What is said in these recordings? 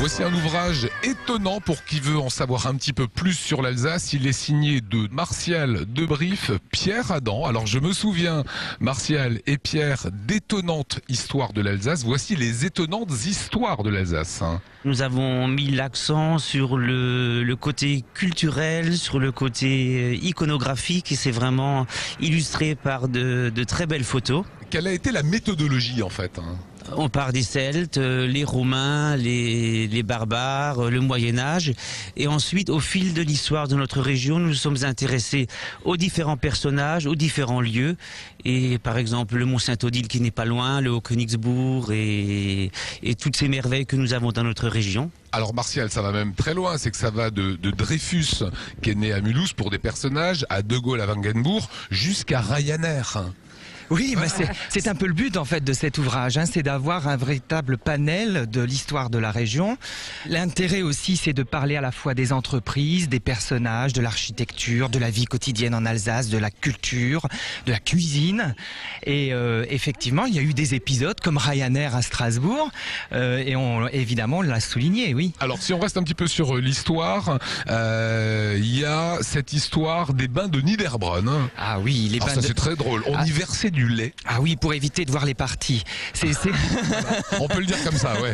Voici un ouvrage étonnant pour qui veut en savoir un petit peu plus sur l'Alsace. Il est signé de Martial Debrief, Pierre Adam. Alors je me souviens, Martial et Pierre, d'étonnantes histoires de l'Alsace. Voici les étonnantes histoires de l'Alsace. Nous avons mis l'accent sur le côté culturel, sur le côté iconographique, et c'est vraiment illustré par de très belles photos. Quelle a été la méthodologie en fait? On part des Celtes, les Romains, les barbares, le Moyen-Âge. Et ensuite, au fil de l'histoire de notre région, nous nous sommes intéressés aux différents personnages, aux différents lieux. Et par exemple, le Mont-Saint-Odile qui n'est pas loin, le Haut-Königsbourg et toutes ces merveilles que nous avons dans notre région. Alors Martial, ça va même très loin, c'est que ça va de Dreyfus, qui est né à Mulhouse pour des personnages, à De Gaulle à Wangenbourg, jusqu'à Ryanair. Oui, mais c'est un peu le but en fait de cet ouvrage, hein, c'est d'avoir un véritable panel de l'histoire de la région. L'intérêt aussi, c'est de parler à la fois des entreprises, des personnages, de l'architecture, de la vie quotidienne en Alsace, de la culture, de la cuisine. Et effectivement, il y a eu des épisodes comme Ryanair à Strasbourg, et évidemment, on l'a souligné, oui. Alors, si on reste un petit peu sur l'histoire, il y a cette histoire des bains de Niederbronn. Ah oui, les bains. Ça c'est très drôle. On y versait du lait. Ah oui, pour éviter de voir les parties. On peut le dire comme ça, ouais.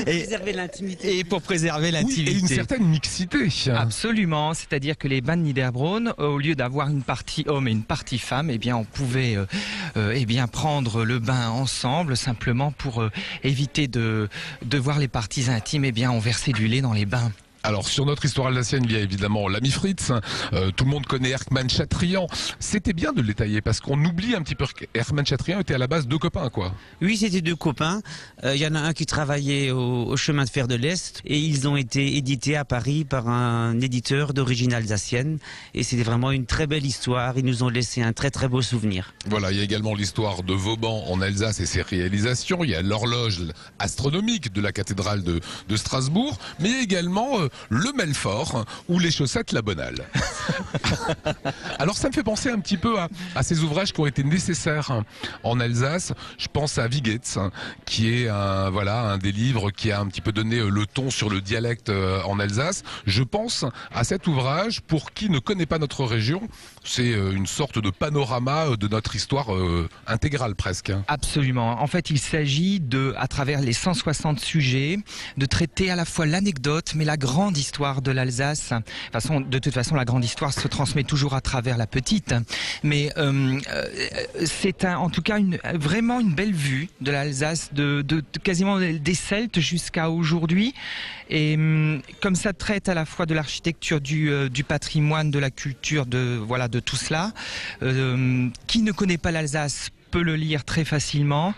Préserver l'intimité. Et pour préserver l'intimité. Oui, et une certaine mixité. Absolument, c'est-à-dire que les bains de Niederbronn, au lieu d'avoir une partie homme et une partie femme, eh bien on pouvait prendre le bain ensemble, simplement pour éviter de voir les parties intimes, eh bien on versait du lait dans les bains. Alors sur notre histoire alsacienne, il y a évidemment l'ami Fritz, tout le monde connaît Erckmann Chatrian. C'était bien de le détailler parce qu'on oublie un petit peu qu'Erckmann Chatrian était à la base deux copains, quoi. Oui, c'était deux copains. Il y en a un qui travaillait au chemin de fer de l'Est et ils ont été édités à Paris par un éditeur d'origine alsacienne. Et c'était vraiment une très belle histoire. Ils nous ont laissé un très très beau souvenir. Voilà, il y a également l'histoire de Vauban en Alsace et ses réalisations. Il y a l'horloge astronomique de la cathédrale de Strasbourg, mais il y a également le Melfort ou les chaussettes La Bonale. Alors ça me fait penser un petit peu à ces ouvrages qui ont été nécessaires en Alsace. Je pense à Wigetz, qui est un des livres qui a un petit peu donné le ton sur le dialecte en Alsace. Je pense à cet ouvrage pour qui ne connaît pas notre région. C'est une sorte de panorama de notre histoire intégrale presque. Absolument. En fait, il s'agit à travers les 160 sujets, de traiter à la fois l'anecdote, mais la grande histoire de l'Alsace. De toute façon, la grande histoire se transmet toujours à travers la petite. Mais c'est en tout cas vraiment une belle vue de l'Alsace, de quasiment des Celtes jusqu'à aujourd'hui. Et comme ça traite à la fois de l'architecture, du patrimoine, de la culture, de tout cela. Qui ne connaît pas l'Alsace peut le lire très facilement,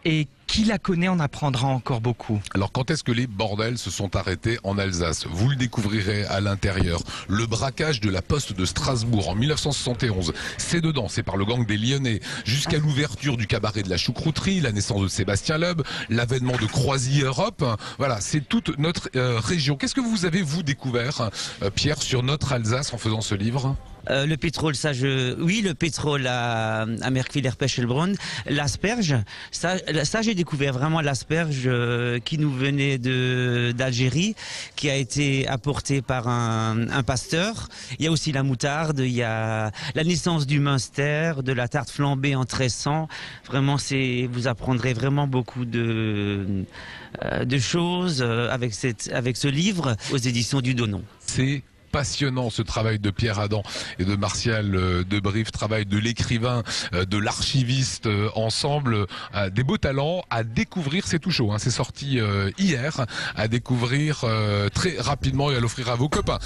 et qui la connaît en apprendra encore beaucoup. Alors quand est-ce que les bordels se sont arrêtés en Alsace? Vous le découvrirez à l'intérieur. Le braquage de la poste de Strasbourg en 1971, c'est dedans, c'est par le gang des Lyonnais, jusqu'à l'ouverture du cabaret de la choucrouterie, la naissance de Sébastien Loeb, l'avènement de Croisier Europe. Voilà, c'est toute notre région. Qu'est-ce que vous avez, vous, découvert, Pierre, sur notre Alsace en faisant ce livre? Le pétrole, le pétrole à Merkwiller-Pechelbronn, l'asperge, ça j'ai découvert vraiment l'asperge qui nous venait d'Algérie, qui a été apportée par un pasteur. Il y a aussi la moutarde, il y a la naissance du Münster, de la tarte flambée en tressant. Vraiment, vous apprendrez vraiment beaucoup de choses avec ce livre aux éditions du Donon. C'est passionnant ce travail de Pierre Adam et de Martial Debrief, travail de l'écrivain, de l'archiviste ensemble, des beaux talents à découvrir. C'est tout chaud, hein, c'est sorti hier, à découvrir très rapidement et à l'offrir à vos copains.